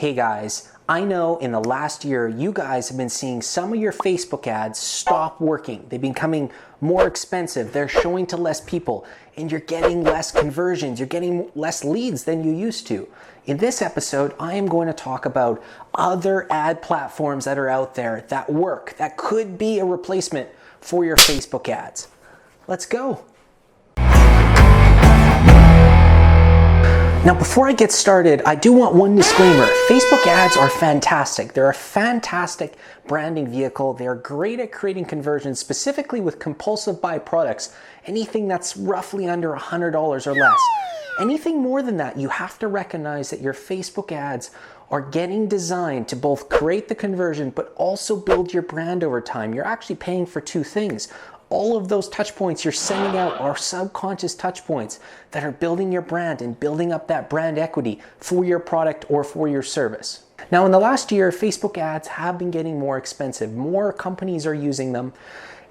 Hey guys, I know in the last year you guys have been seeing some of your Facebook ads stop working. They've been becoming more expensive. They're showing to less people and you're getting less conversions. You're getting less leads than you used to. In this episode, I am going to talk about other ad platforms that are out there that work, that could be a replacement for your Facebook ads. Let's go. Now, before I get started, I do want one disclaimer. Facebook ads are fantastic. They're a fantastic branding vehicle. They're great at creating conversions, specifically with compulsive buy products, anything that's roughly under $100 or less. Anything more than that, you have to recognize that your Facebook ads are getting designed to both create the conversion, but also build your brand over time. You're actually paying for two things. All of those touch points you're sending out are subconscious touch points that are building your brand and building up that brand equity for your product or for your service. Now, in the last year, Facebook ads have been getting more expensive. More companies are using them,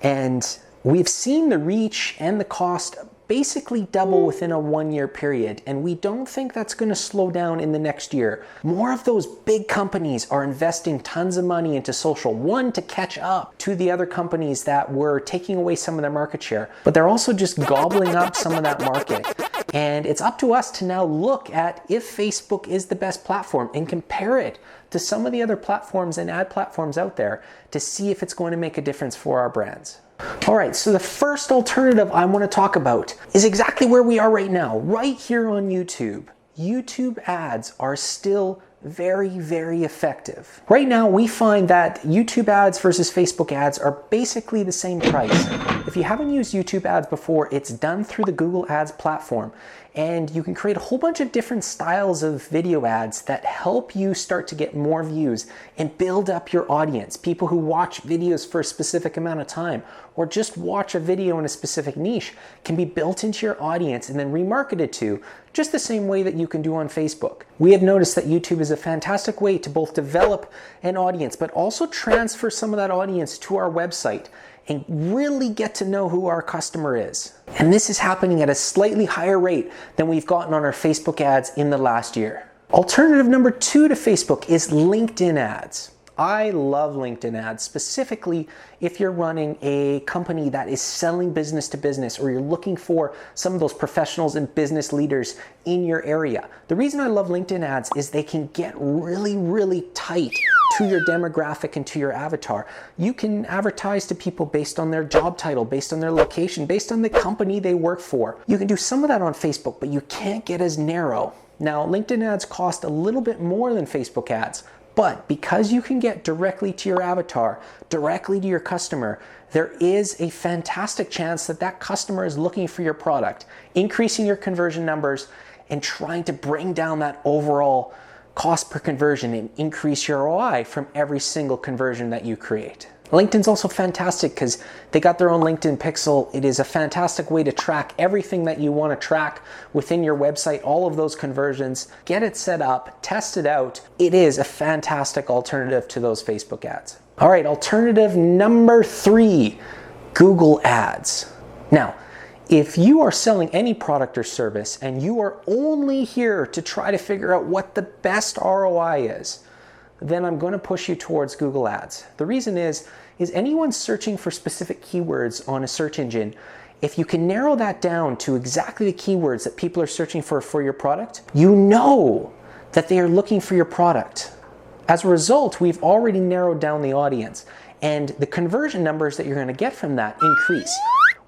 and we've seen the reach and the cost basically double within a 1-year period, and we don't think that's going to slow down in the next year. More of those big companies are investing tons of money into social, one, to catch up to the other companies that were taking away some of their market share, but they're also just gobbling up some of that market. And it's up to us to now look at if Facebook is the best platform and compare it to some of the other platforms and ad platforms out there to see if it's going to make a difference for our brands. All right, so the first alternative I want to talk about is exactly where we are right now, right here on YouTube. YouTube ads are still very, very effective. Right now, we find that YouTube ads versus Facebook ads are basically the same price. If you haven't used YouTube ads before, it's done through the Google Ads platform. And you can create a whole bunch of different styles of video ads that help you start to get more views and build up your audience. People who watch videos for a specific amount of time or just watch a video in a specific niche can be built into your audience and then remarketed to, just the same way that you can do on Facebook. We have noticed that YouTube is a fantastic way to both develop an audience, but also transfer some of that audience to our website and really get to know who our customer is. And this is happening at a slightly higher rate than we've gotten on our Facebook ads in the last year. Alternative number 2 to Facebook is LinkedIn ads. I love LinkedIn ads, specifically if you're running a company that is selling business to business or you're looking for some of those professionals and business leaders in your area. The reason I love LinkedIn ads is they can get really, really tight to your demographic and to your avatar. You can advertise to people based on their job title, based on their location, based on the company they work for. You can do some of that on Facebook, but you can't get as narrow. Now, LinkedIn ads cost a little bit more than Facebook ads, but because you can get directly to your avatar, directly to your customer, there is a fantastic chance that that customer is looking for your product, increasing your conversion numbers and trying to bring down that overall cost per conversion and increase your ROI from every single conversion that you create. LinkedIn's also fantastic because they got their own LinkedIn Pixel. It is a fantastic way to track everything that you want to track within your website, all of those conversions. Get it set up, test it out. It is a fantastic alternative to those Facebook ads. All right, alternative number 3, Google Ads. Now, if you are selling any product or service and you are only here to try to figure out what the best ROI is, then I'm going to push you towards Google Ads. The reason is anyone searching for specific keywords on a search engine, if you can narrow that down to exactly the keywords that people are searching for your product, you know that they are looking for your product. As a result, we've already narrowed down the audience, and the conversion numbers that you're going to get from that increase.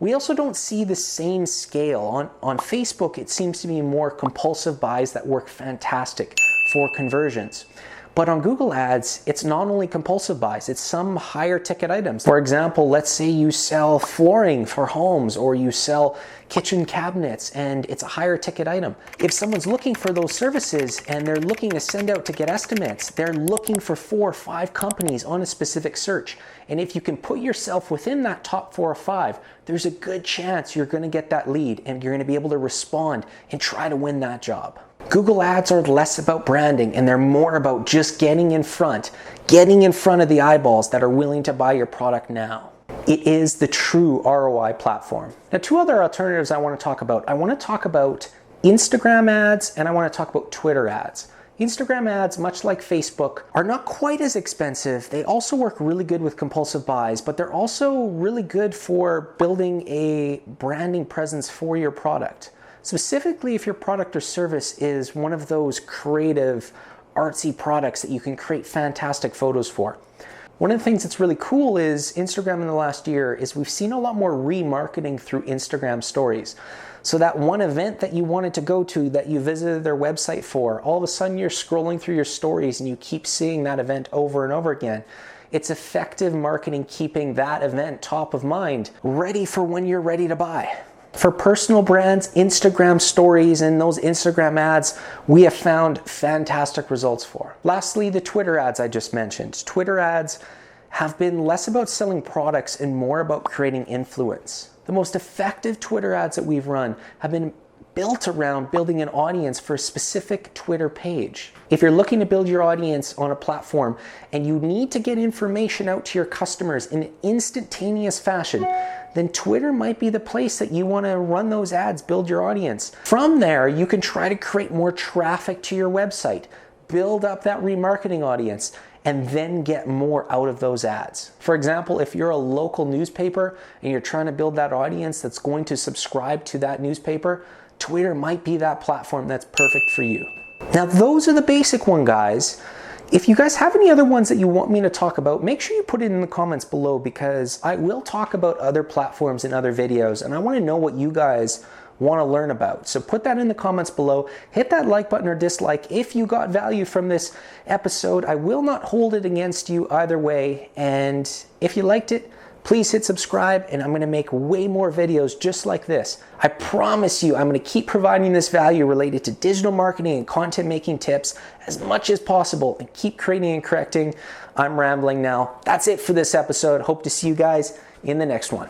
We also don't see the same scale. On Facebook, it seems to be more compulsive buys that work fantastic for conversions. But on Google Ads, it's not only compulsive buys, it's some higher ticket items. For example, let's say you sell flooring for homes or you sell kitchen cabinets and it's a higher ticket item. If someone's looking for those services and they're looking to send out to get estimates, they're looking for 4 or 5 companies on a specific search. And if you can put yourself within that top 4 or 5, there's a good chance you're going to get that lead and you're going to be able to respond and try to win that job. Google Ads are less about branding and they're more about just getting in front of the eyeballs that are willing to buy your product now. It is the true ROI platform. Now, 2 other alternatives I want to talk about. I want to talk about Instagram ads and I want to talk about Twitter ads. Instagram ads, much like Facebook, are not quite as expensive. They also work really good with compulsive buys, but they're also really good for building a branding presence for your product. Specifically, if your product or service is one of those creative, artsy products that you can create fantastic photos for. One of the things that's really cool is Instagram in the last year is we've seen a lot more remarketing through Instagram stories. So that one event that you wanted to go to that you visited their website for, all of a sudden you're scrolling through your stories and you keep seeing that event over and over again. It's effective marketing keeping that event top of mind, ready for when you're ready to buy. For personal brands, Instagram stories and those Instagram ads, we have found fantastic results for. Lastly, the Twitter ads I just mentioned. Twitter ads have been less about selling products and more about creating influence. The most effective Twitter ads that we've run have been built around building an audience for a specific Twitter page. If you're looking to build your audience on a platform and you need to get information out to your customers in an instantaneous fashion, then Twitter might be the place that you want to run those ads, build your audience. From there, you can try to create more traffic to your website, build up that remarketing audience, and then get more out of those ads. For example, if you're a local newspaper and you're trying to build that audience that's going to subscribe to that newspaper, Twitter might be that platform that's perfect for you. Now, those are the basic ones, guys. If you guys have any other ones that you want me to talk about, make sure you put it in the comments below because I will talk about other platforms in other videos and I want to know what you guys want to learn about. So put that in the comments below. Hit that like button or dislike if you got value from this episode. I will not hold it against you either way. And if you liked it, please hit subscribe and I'm going to make way more videos just like this. I promise you I'm going to keep providing this value related to digital marketing and content making tips as much as possible and keep creating and correcting. I'm rambling now. That's it for this episode. Hope to see you guys in the next one.